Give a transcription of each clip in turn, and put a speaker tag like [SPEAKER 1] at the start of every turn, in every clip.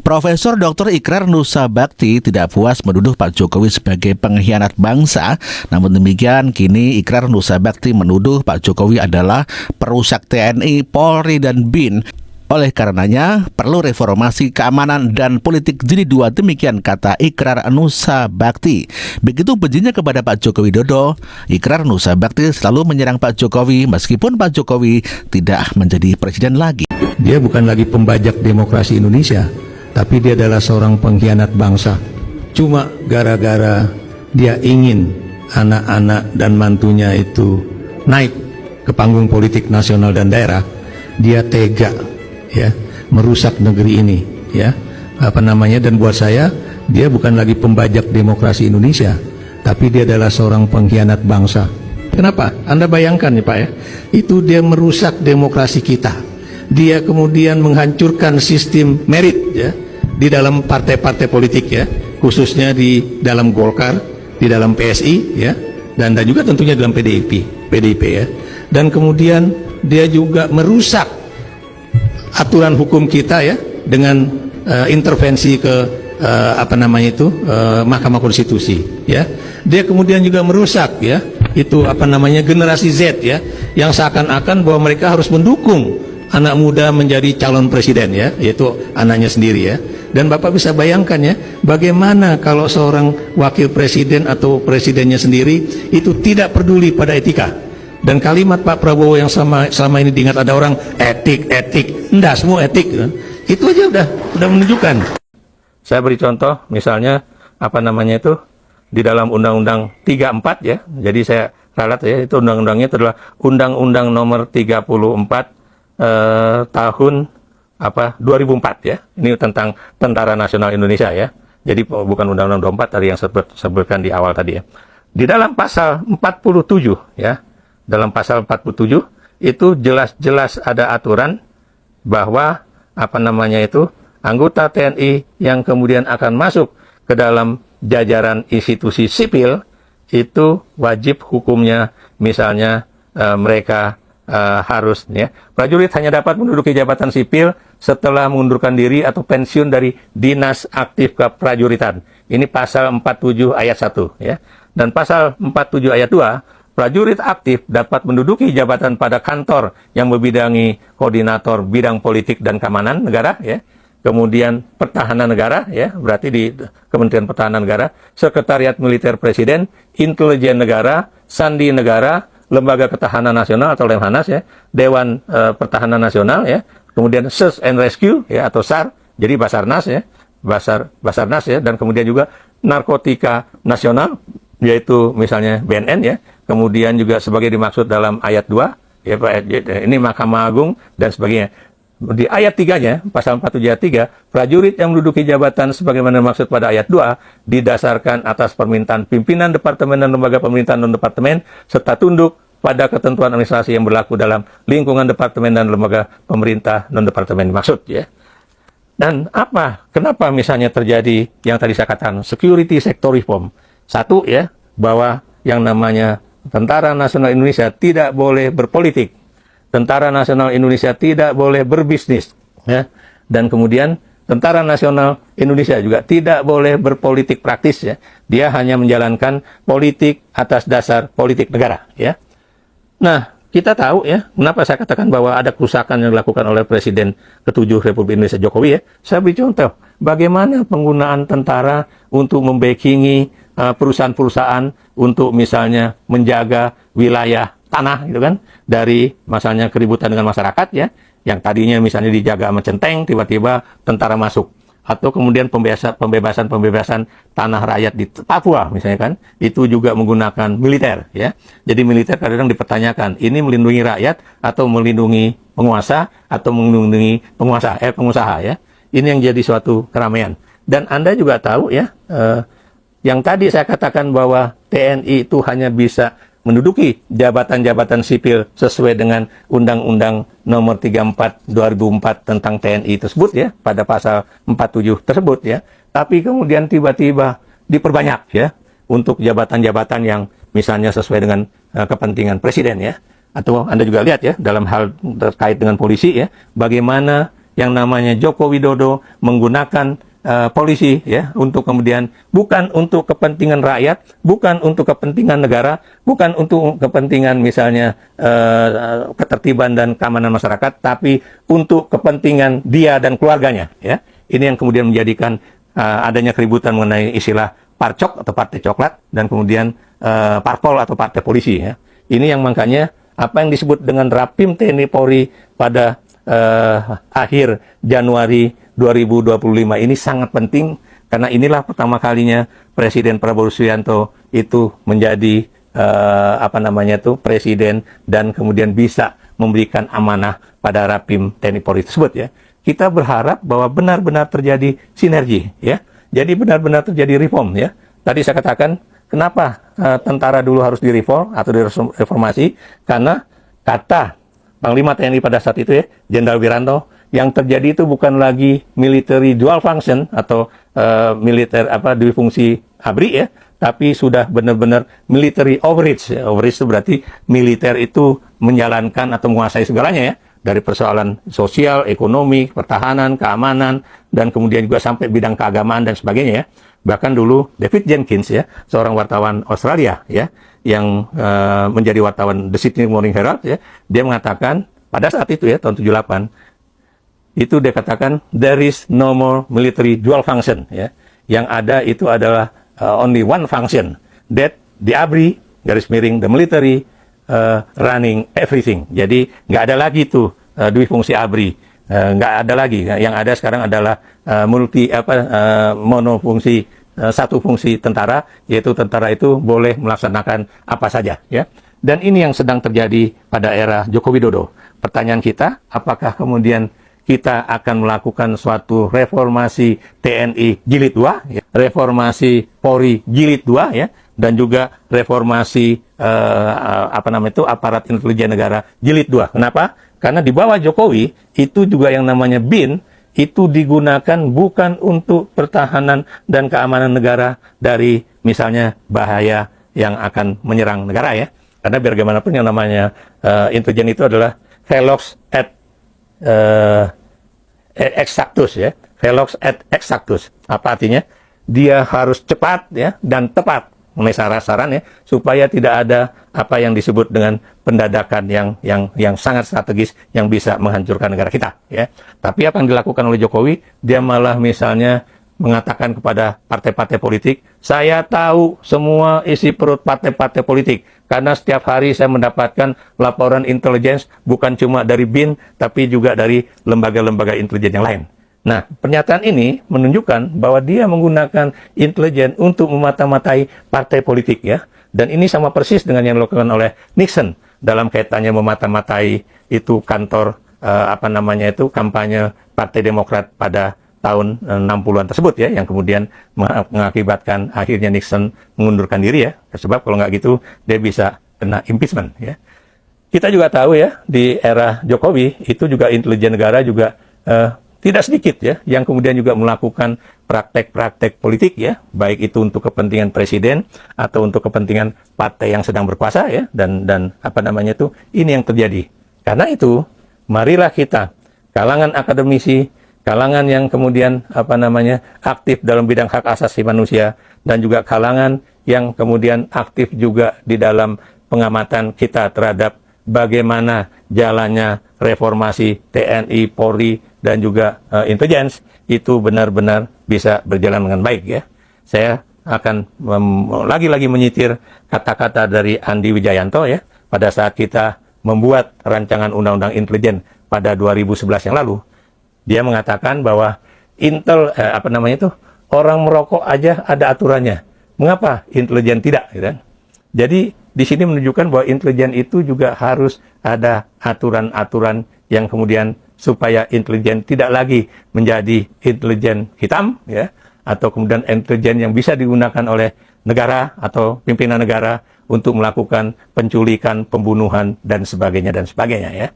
[SPEAKER 1] Profesor Dr. Ikrar Nusa Bakti tidak puas menuduh Pak Jokowi sebagai pengkhianat bangsa. Namun demikian, kini Ikrar Nusa Bakti menuduh Pak Jokowi adalah perusak TNI, Polri, dan BIN. Oleh karenanya, perlu reformasi keamanan dan politik jilid 2, demikian kata Ikrar Nusa Bakti. Begitu bencinya kepada Pak Joko Widodo, Ikrar Nusa Bakti selalu menyerang Pak Jokowi meskipun Pak Jokowi tidak menjadi presiden lagi.
[SPEAKER 2] Dia bukan lagi pembajak demokrasi Indonesia, tapi dia adalah seorang pengkhianat bangsa. Cuma gara-gara dia ingin anak-anak dan mantunya itu naik ke panggung politik nasional dan daerah, dia tega ya merusak negeri ini ya dan buat saya dia bukan lagi pembajak demokrasi Indonesia, tapi dia adalah seorang pengkhianat bangsa. Kenapa? Anda bayangkan nih Pak ya, itu dia merusak demokrasi kita. Dia kemudian menghancurkan sistem merit ya di dalam partai-partai politik ya, khususnya di dalam Golkar, di dalam PSI ya, dan juga tentunya dalam PDIP ya. Dan kemudian dia juga merusak aturan hukum kita ya dengan intervensi ke Mahkamah Konstitusi ya. Dia kemudian juga merusak ya generasi Z ya, yang seakan-akan bahwa mereka harus mendukung anak muda menjadi calon presiden ya, yaitu anaknya sendiri ya. Dan Bapak bisa bayangkan ya, bagaimana kalau seorang wakil presiden atau presidennya sendiri itu tidak peduli pada etika. Dan kalimat Pak Prabowo yang selama ini diingat ada orang etik, enggak semua etik kan? Itu aja udah menunjukkan. Saya beri contoh misalnya di dalam Undang-Undang 34 ya. Jadi saya ralat ya, itu undang-undangnya itu adalah Undang-Undang Nomor 34 tahun 2004 ya. Ini tentang Tentara Nasional Indonesia ya. Jadi bukan Undang-Undang 24 tadi yang sebutkan di awal tadi ya. Di dalam pasal 47 ya. Dalam pasal 47 itu jelas-jelas ada aturan bahwa anggota TNI yang kemudian akan masuk ke dalam jajaran institusi sipil itu wajib hukumnya misalnya mereka harus ya, prajurit hanya dapat menduduki jabatan sipil setelah mengundurkan diri atau pensiun dari dinas aktif keprajuritan. Ini pasal 47 ayat 1 ya. Dan pasal 47 ayat 2, prajurit aktif dapat menduduki jabatan pada kantor yang membidangi koordinator bidang politik dan keamanan negara ya. Kemudian pertahanan negara ya, berarti di Kementerian Pertahanan Negara, Sekretariat Militer Presiden, Intelijen Negara, Sandi Negara, Lembaga Ketahanan Nasional atau Lemhanas ya, Dewan Pertahanan Nasional ya, kemudian Search and Rescue ya atau SAR, jadi Basarnas ya, Basarnas ya, dan kemudian juga Narkotika Nasional yaitu misalnya BNN ya, kemudian juga sebagai dimaksud dalam ayat 2 ya Pak, ini Mahkamah Agung dan sebagainya. Di ayat 3-nya, pasal 47 ayat 3, prajurit yang menduduki jabatan sebagaimana dimaksud pada ayat 2 didasarkan atas permintaan pimpinan departemen dan lembaga pemerintahan non-departemen serta tunduk pada ketentuan administrasi yang berlaku dalam lingkungan departemen dan lembaga pemerintah non-departemen dimaksud ya. Dan kenapa misalnya terjadi yang tadi saya katakan security sector reform? Satu ya, bahwa yang namanya Tentara Nasional Indonesia tidak boleh berpolitik. Tentara Nasional Indonesia tidak boleh berbisnis ya. Dan kemudian Tentara Nasional Indonesia juga tidak boleh berpolitik praktis ya. Dia hanya menjalankan politik atas dasar politik negara ya. Nah, kita tahu ya, kenapa saya katakan bahwa ada kerusakan yang dilakukan oleh Presiden ke-7 Republik Indonesia Jokowi ya. Saya beri contoh, bagaimana penggunaan tentara untuk membackingi perusahaan-perusahaan untuk misalnya menjaga wilayah tanah gitu kan, dari misalnya keributan dengan masyarakat ya, yang tadinya misalnya dijaga sama centeng, tiba-tiba tentara masuk. Atau kemudian pembebasan tanah rakyat di Papua misalnya kan, itu juga menggunakan militer ya. Jadi militer kadang-kadang dipertanyakan, ini melindungi rakyat atau melindungi penguasa atau melindungi pengusaha ya. Ini yang jadi suatu keramaian. Dan Anda juga tahu ya, yang tadi saya katakan bahwa TNI itu hanya bisa menduduki jabatan-jabatan sipil sesuai dengan Undang-Undang Nomor 34 2004 tentang TNI tersebut ya, pada pasal 47 tersebut ya. Tapi kemudian tiba-tiba diperbanyak ya untuk jabatan-jabatan yang misalnya sesuai dengan kepentingan presiden ya. Atau Anda juga lihat ya dalam hal terkait dengan polisi ya, bagaimana yang namanya Joko Widodo menggunakan polisi ya untuk kemudian bukan untuk kepentingan rakyat, bukan untuk kepentingan negara, bukan untuk kepentingan misalnya ketertiban dan keamanan masyarakat, tapi untuk kepentingan dia dan keluarganya ya. Ini yang kemudian menjadikan adanya keributan mengenai istilah parcok atau partai coklat dan kemudian parpol atau partai polisi ya. Ini yang makanya apa yang disebut dengan Rapim TNI Polri pada akhir Januari 2025 ini sangat penting karena inilah pertama kalinya Presiden Prabowo Subianto itu menjadi presiden dan kemudian bisa memberikan amanah pada Rapim TNI Polri tersebut ya. Kita berharap bahwa benar-benar terjadi sinergi ya. Jadi benar-benar terjadi reform ya. Tadi saya katakan kenapa tentara dulu harus direform atau direformasi karena kata Panglima TNI pada saat itu ya, Jenderal Wiranto, yang terjadi itu bukan lagi military dual function atau militer duifungsi ABRI ya, tapi sudah benar-benar military overreach. Overreach itu berarti militer itu menjalankan atau menguasai segalanya ya, dari persoalan sosial, ekonomi, pertahanan, keamanan, dan kemudian juga sampai bidang keagamaan dan sebagainya ya. Bahkan dulu David Jenkins ya, seorang wartawan Australia ya, yang menjadi wartawan The Sydney Morning Herald ya, dia mengatakan pada saat itu ya tahun 78 itu dia katakan there is no more military dual function ya. Yang ada itu adalah only one function, that the ABRI garis miring the military running everything. Jadi nggak ada lagi tuh duifungsi ABRI, nggak ada lagi. Yang ada sekarang adalah monofungsi, satu fungsi tentara, yaitu tentara itu boleh melaksanakan apa saja ya. Dan ini yang sedang terjadi pada era Joko Widodo. Pertanyaan kita, apakah kemudian kita akan melakukan suatu reformasi TNI jilid 2 ya, reformasi Polri jilid 2 ya, dan juga reformasi aparat intelijen negara jilid 2. Kenapa? Karena di bawah Jokowi itu juga yang namanya BIN itu digunakan bukan untuk pertahanan dan keamanan negara dari misalnya bahaya yang akan menyerang negara ya. Karena biar bagaimanapun yang namanya intelijen itu adalah velox et exactus ya, velox et exactus. Apa artinya? Dia harus cepat ya dan tepat mengenai saran-saran ya, supaya tidak ada apa yang disebut dengan pendadakan yang sangat strategis yang bisa menghancurkan negara kita ya. Tapi apa yang dilakukan oleh Jokowi, dia malah misalnya mengatakan kepada partai-partai politik, saya tahu semua isi perut partai-partai politik, karena setiap hari saya mendapatkan laporan intelijen bukan cuma dari BIN, tapi juga dari lembaga-lembaga intelijen yang lain. Nah, pernyataan ini menunjukkan bahwa dia menggunakan intelijen untuk memata-matai partai politik ya. Dan ini sama persis dengan yang dilakukan oleh Nixon dalam kaitannya memata-matai itu kantor kampanye Partai Demokrat pada tahun 60-an tersebut ya, yang kemudian mengakibatkan akhirnya Nixon mengundurkan diri ya, sebab kalau nggak gitu dia bisa kena impeachment ya. Kita juga tahu ya, di era Jokowi itu juga intelijen negara juga tidak sedikit ya, yang kemudian juga melakukan praktek-praktek politik ya, baik itu untuk kepentingan presiden atau untuk kepentingan partai yang sedang berkuasa ya, dan ini yang terjadi. Karena itu, marilah kita, kalangan akademisi, kalangan yang kemudian aktif dalam bidang hak asasi manusia, dan juga kalangan yang kemudian aktif juga di dalam pengamatan kita terhadap bagaimana jalannya reformasi TNI, Polri, dan juga intelijen itu benar-benar bisa berjalan dengan baik ya. Saya akan lagi-lagi menyitir kata-kata dari Andi Wijayanto ya, pada saat kita membuat rancangan undang-undang intelijen pada 2011 yang lalu. Dia mengatakan bahwa orang merokok aja ada aturannya. Mengapa intelijen tidak? Gitu kan? Jadi di sini menunjukkan bahwa intelijen itu juga harus ada aturan-aturan yang kemudian supaya intelijen tidak lagi menjadi intelijen hitam, ya, atau kemudian intelijen yang bisa digunakan oleh negara atau pimpinan negara untuk melakukan penculikan, pembunuhan dan sebagainya ya.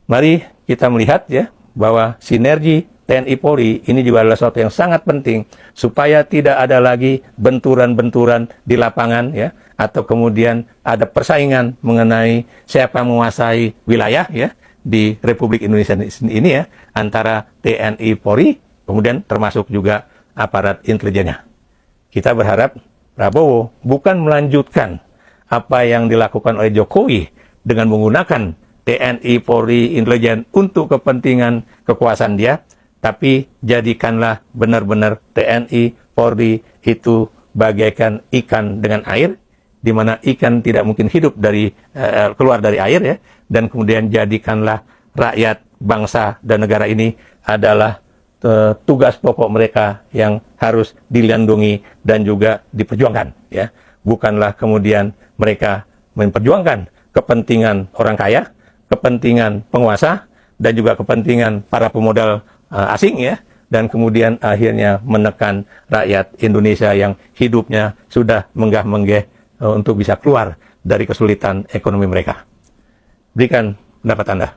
[SPEAKER 2] Mari kita melihat ya, bahwa sinergi TNI Polri ini juga adalah sesuatu yang sangat penting supaya tidak ada lagi benturan-benturan di lapangan ya, atau kemudian ada persaingan mengenai siapa menguasai wilayah ya. di Republik Indonesia ini ya, antara TNI Polri, kemudian termasuk juga aparat intelijennya. Kita berharap Prabowo bukan melanjutkan apa yang dilakukan oleh Jokowi dengan menggunakan TNI, Polri, intelijen untuk kepentingan kekuasaan dia, tapi jadikanlah benar-benar TNI, Polri itu bagaikan ikan dengan air, di mana ikan tidak mungkin hidup dari keluar dari air ya, dan kemudian jadikanlah rakyat, bangsa dan negara ini adalah tugas pokok mereka yang harus dilindungi dan juga diperjuangkan ya. Bukanlah kemudian mereka memperjuangkan kepentingan orang kaya, kepentingan penguasa dan juga kepentingan para pemodal asing ya, dan kemudian akhirnya menekan rakyat Indonesia yang hidupnya sudah menggah-menggeh untuk bisa keluar dari kesulitan ekonomi mereka. Berikan pendapat Anda.